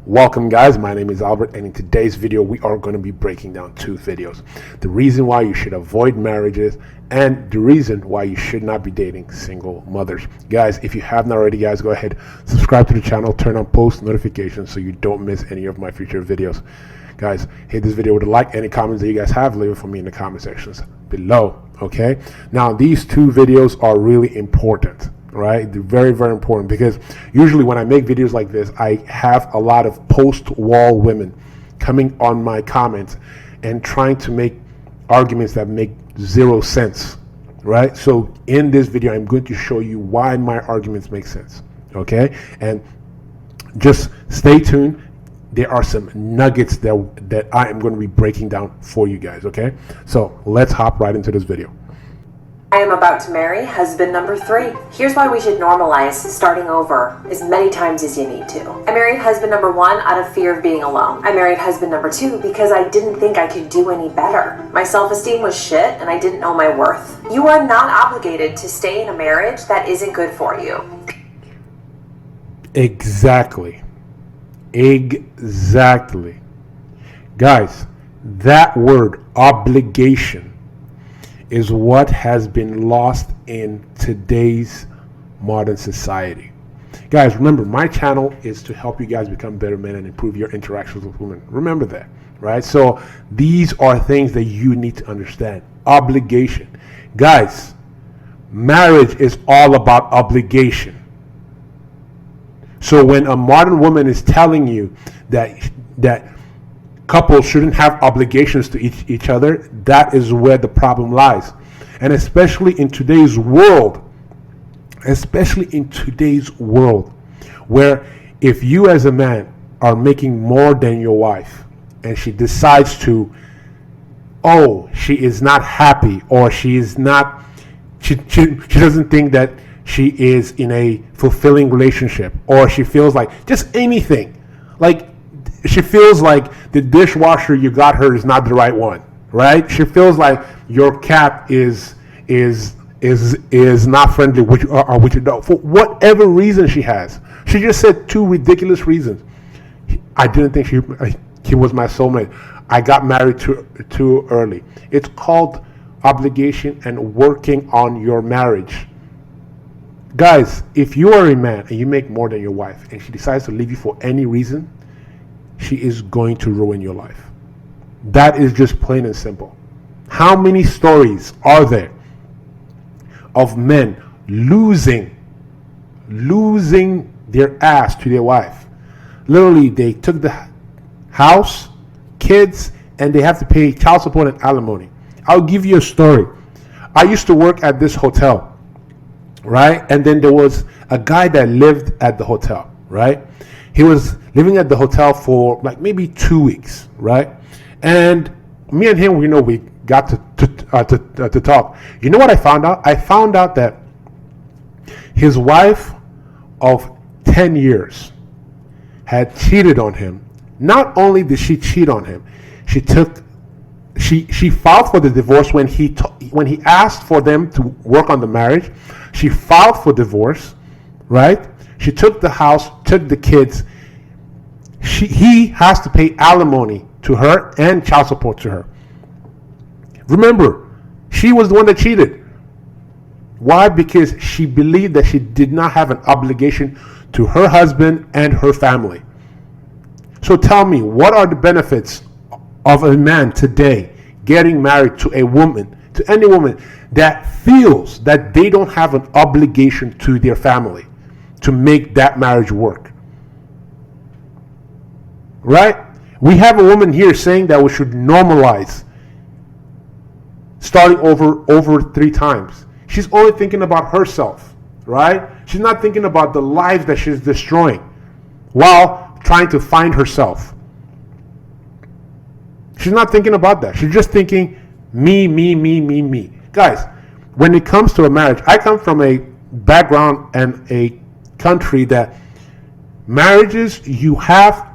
Welcome guys, my name is Albert, and in today's video we are going to be breaking down two videos: the reason why you should avoid marriages and the reason why you should not be dating single mothers. Guys, if you haven't already, guys, go ahead, subscribe to the channel, turn on post notifications so you don't miss any of my future videos. Guys, hit this video with a like. Any comments that you guys have, leave it for me in the comment sections below. Okay, now these two videos are really important, right? They're very, very important, because usually when I make videos like this, I have a lot of post-wall women coming on my comments and trying to make arguments that make zero sense, right? So in this video, I'm going to show you why my arguments make sense, okay? And just stay tuned. There are some nuggets that I am going to be breaking down for you guys, okay? So let's hop right into this video. I am about to marry husband number 3. Here's why we should normalize starting over as many times as you need to. I married husband number 1 out of fear of being alone. I married husband number 2 because I didn't think I could do any better. My self-esteem was shit and I didn't know my worth. You are not obligated to stay in a marriage that isn't good for you. Exactly. Guys, that word obligation is what has been lost in today's modern society. Guys, remember, my channel is to help you guys become better men and improve your interactions with women. Remember that, right? So these are things that you need to understand. Obligation. Guys, marriage is all about obligation. So when a modern woman is telling you that couples shouldn't have obligations to each other, that is where the problem lies. And especially in today's world, where if you as a man are making more than your wife and she decides to, she is not happy, or she doesn't think that she is in a fulfilling relationship, or she feels like just anything, like she feels like the dishwasher you got her is not the right one, right? She feels like your cat is not friendly with your dog, for whatever reason she has. She just said 2 ridiculous reasons. I didn't think he was my soulmate. I got married too early. It's called obligation and working on your marriage. Guys, if you are a man and you make more than your wife and she decides to leave you for any reason, she is going to ruin your life. That is just plain and simple. How many stories are there of men losing their ass to their wife? Literally, they took the house, kids, and they have to pay child support and alimony. I'll give you a story. I used to work at this hotel, right? And then there was a guy that lived at the hotel, right? He was living at the hotel for like maybe 2 weeks, right? And me and him, we got to talk. You know what I found out? I found out that his wife of 10 years had cheated on him. Not only did she cheat on him, she filed for the divorce when he asked for them to work on the marriage. She filed for divorce, right? She took the house, took the kids. He has to pay alimony to her and child support to her. Remember, she was the one that cheated. Why? Because she believed that she did not have an obligation to her husband and her family. So tell me, what are the benefits of a man today getting married to a woman, to any woman that feels that they don't have an obligation to their family to make that marriage work? Right? We have a woman here saying that we should normalize starting over 3 times. She's only thinking about herself, right? She's not thinking about the lives that she's destroying while trying to find herself. She's not thinking about that. She's just thinking me. Guys, when it comes to a marriage, I come from a background and a country that marriages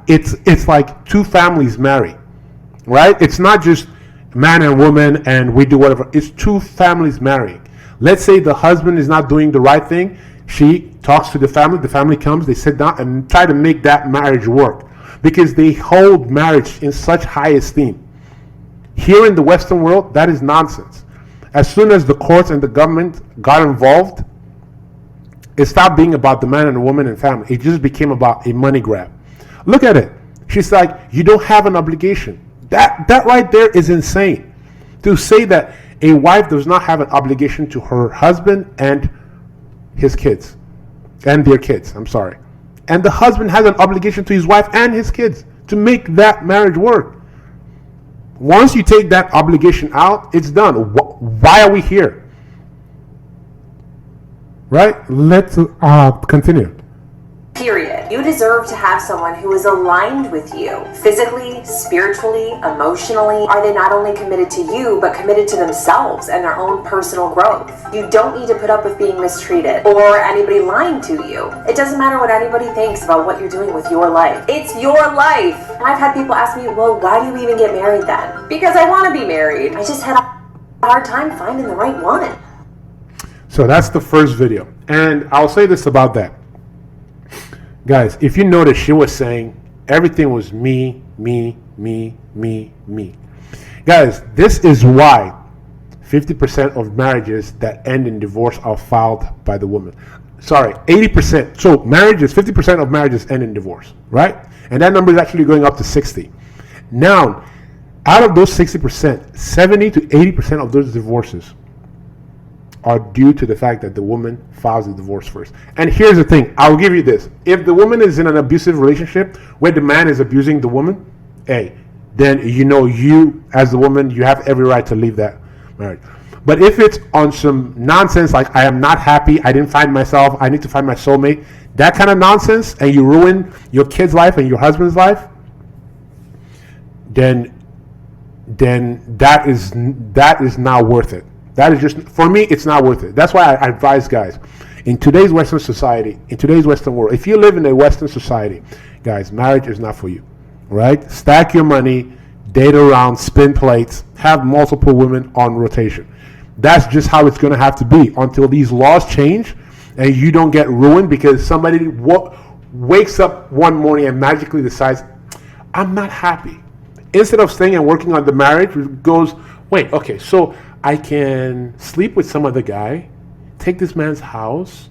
it's like 2 families marry, right? It's not just man and woman and we do whatever. It's 2 families marrying. Let's say the husband is not doing the right thing. She talks to the family comes, they sit down and try to make that marriage work. because they hold marriage in such high esteem. Here in the Western world, that is nonsense. As soon as the courts and the government got involved, it stopped being about the man and the woman and family. It just became about a money grab. Look at it. She's like, you don't have an obligation. That right there is insane. To say that a wife does not have an obligation to her husband and his kids, and their kids, I'm sorry. And the husband has an obligation to his wife and his kids to make that marriage work. Once you take that obligation out, it's done. Why are we here? Right? Let's continue. Period. You deserve to have someone who is aligned with you physically, spiritually, emotionally. Are they not only committed to you, but committed to themselves and their own personal growth? You don't need to put up with being mistreated or anybody lying to you. It doesn't matter what anybody thinks about what you're doing with your life. It's your life. And I've had people ask me, well, why do you even get married then? Because I want to be married. I just had a hard time finding the right one. So that's the first video. And I'll say this about that. Guys, if you notice, she was saying everything was me. Guys, this is why 50% of marriages that end in divorce are filed by the woman. Sorry, 80%. So marriages, 50% of marriages end in divorce, right? And that number is actually going up to 60. Now, out of those 60%, 70 to 80% of those divorces are due to the fact that the woman files the divorce first. And here's the thing, I'll give you this. If the woman is in an abusive relationship where the man is abusing the woman, then you as the woman, you have every right to leave that marriage. But if it's on some nonsense like I am not happy, I didn't find myself, I need to find my soulmate, that kind of nonsense, and you ruin your kid's life and your husband's life, then that is not worth it. That is just, for me, it's not worth it. That's why I advise guys, in today's Western society, in today's Western world, if you live in a Western society, guys, marriage is not for you, right? Stack your money, date around, spin plates, have multiple women on rotation. That's just how it's going to have to be until these laws change and you don't get ruined because somebody wakes up one morning and magically decides, I'm not happy. Instead of staying and working on the marriage, goes, wait, okay, so I can sleep with some other guy, take this man's house,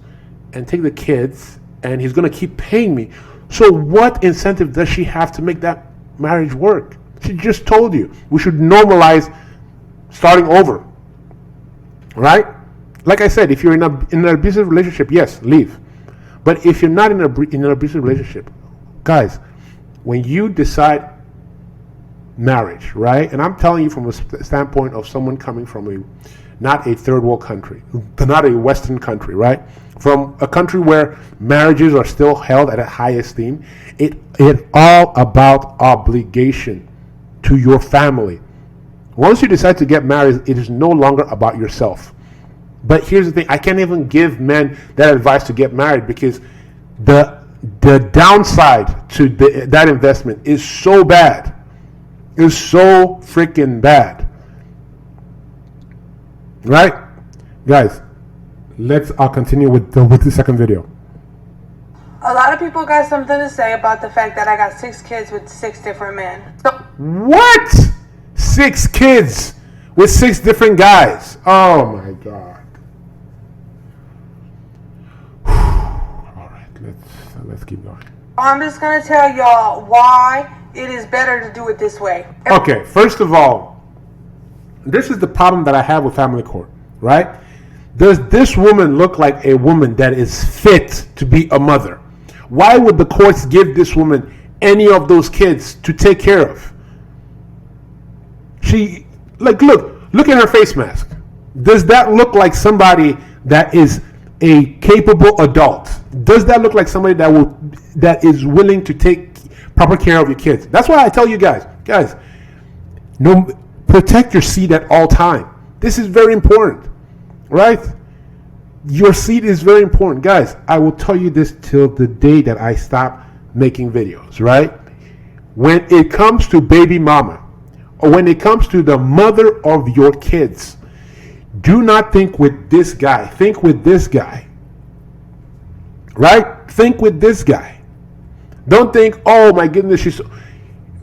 and take the kids, and he's going to keep paying me. So what incentive does she have to make that marriage work? She just told you. We should normalize starting over. Right? Like I said, if you're in an abusive relationship, yes, leave. But if you're not in an abusive relationship, guys, when you decide marriage, right? And I'm telling you from a standpoint of someone coming from not a third world country, not a Western country, right? From a country where marriages are still held at a high esteem, it's all about obligation to your family. Once you decide to get married, it is no longer about yourself. But here's the thing, I can't even give men that advice to get married because the downside to that investment is so bad. Is so freaking bad. Right? Guys, I'll continue with the second video. A lot of people got something to say about the fact that I got 6 kids with 6 different men. What? 6 kids with 6 different guys. Oh my God. All right, let's keep going. I'm just going to tell y'all why it is better to do it this way. Okay, first of all, this is the problem that I have with family court, right? Does this woman look like a woman that is fit to be a mother? Why would the courts give this woman any of those kids to take care of? Look at her face mask. Does that look like somebody that is a capable adult? Does that look like somebody that is willing to take proper care of your kids? That's why I tell you guys, protect your seed at all time. This is very important, right? Your seed is very important. Guys, I will tell you this till the day that I stop making videos, right? When it comes to baby mama, or when it comes to the mother of your kids, do not think with this guy. Think with this guy, right? Think with this guy. Don't think, oh my goodness, she's.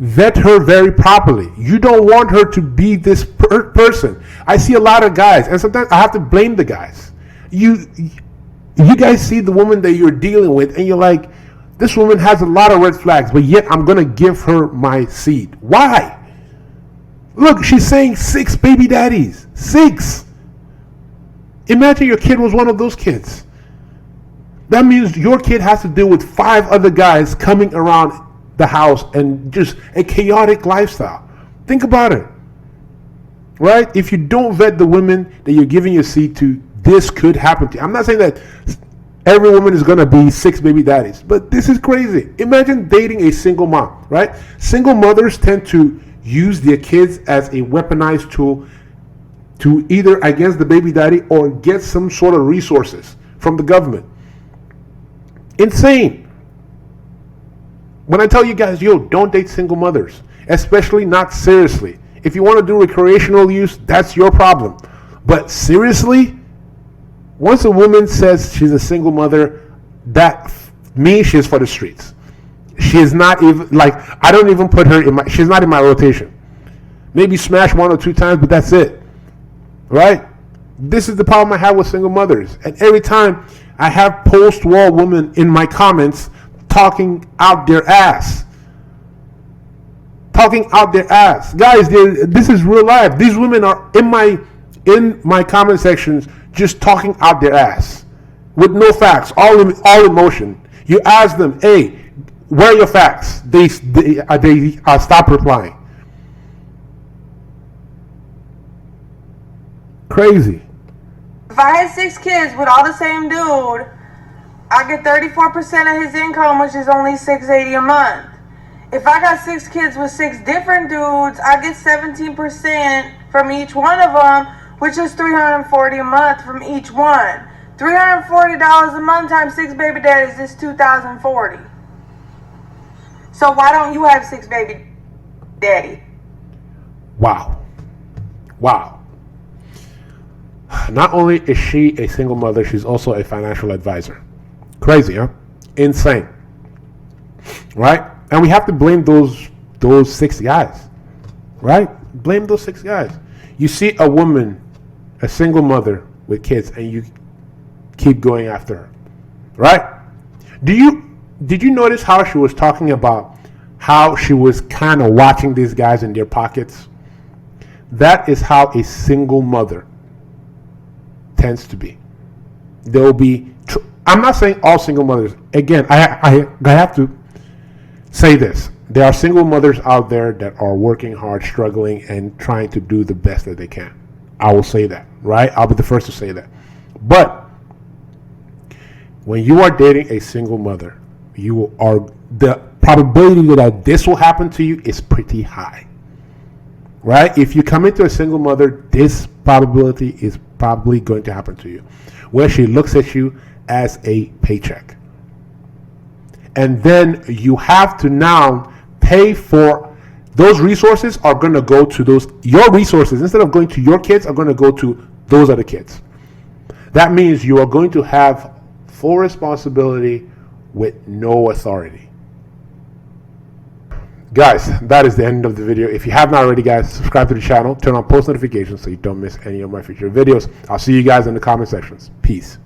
Vet her very properly. You don't want her to be this person. I see a lot of guys, and sometimes I have to blame the guys. You guys see the woman that you're dealing with, and you're like, this woman has a lot of red flags, but yet I'm gonna give her my seed. Why? Look, she's saying 6 baby daddies. 6. Imagine your kid was one of those kids. That means your kid has to deal with 5 other guys coming around the house and just a chaotic lifestyle. Think about it. Right? If you don't vet the women that you're giving your seed to, this could happen to you. I'm not saying that every woman is going to be 6 baby daddies, but this is crazy. Imagine dating a single mom, right? Single mothers tend to use their kids as a weaponized tool to either against the baby daddy or get some sort of resources from the government. Insane. When I tell you guys, don't date single mothers, especially not seriously. If you want to do recreational use, that's your problem. But seriously, once a woman says she's a single mother, that means she's for the streets. She is not even, like, I don't even put her in she's not in my rotation. Maybe smash 1 or 2 times, but that's it. Right? This is the problem I have with single mothers. And every time I have post-war women in my comments talking out their ass. Talking out their ass. Guys, this is real life. These women are in my comment sections just talking out their ass. With no facts. All emotion. You ask them, hey, where are your facts? They stop replying. Crazy. If I had 6 kids with all the same dude, I get 34% of his income, which is only $680 a month. If I got 6 kids with 6 different dudes, I get 17% from each one of them, which is $340 a month from each one. $340 a month times 6 baby daddies is $2,040. So why don't you have 6 baby daddy? Wow. Not only is she a single mother, she's also a financial advisor. Crazy, huh? Insane. Right? And we have to blame those 6 guys. Right? Blame those 6 guys. You see a woman, a single mother with kids, and you keep going after her. Right? Did you notice how she was talking about how she was kind of watching these guys in their pockets? That is how a single mother tends to be. There will be I'm not saying all single mothers. Again, I have to say this. There are single mothers out there that are working hard, struggling, and trying to do the best that they can. I will say that, right? I'll be the first to say that. But when you are dating a single mother, the probability that this will happen to you is pretty high, right? If you come into a single mother, this probability is probably going to happen to you, where she looks at you as a paycheck. And then you have to now pay for those resources are going to go to your resources, instead of going to your kids, are going to go to those other kids. That means you are going to have full responsibility with no authority. Guys, that is the end of the video. If you have not already, guys, subscribe to the channel, turn on post notifications so you don't miss any of my future videos. I'll see you guys in the comment sections. Peace.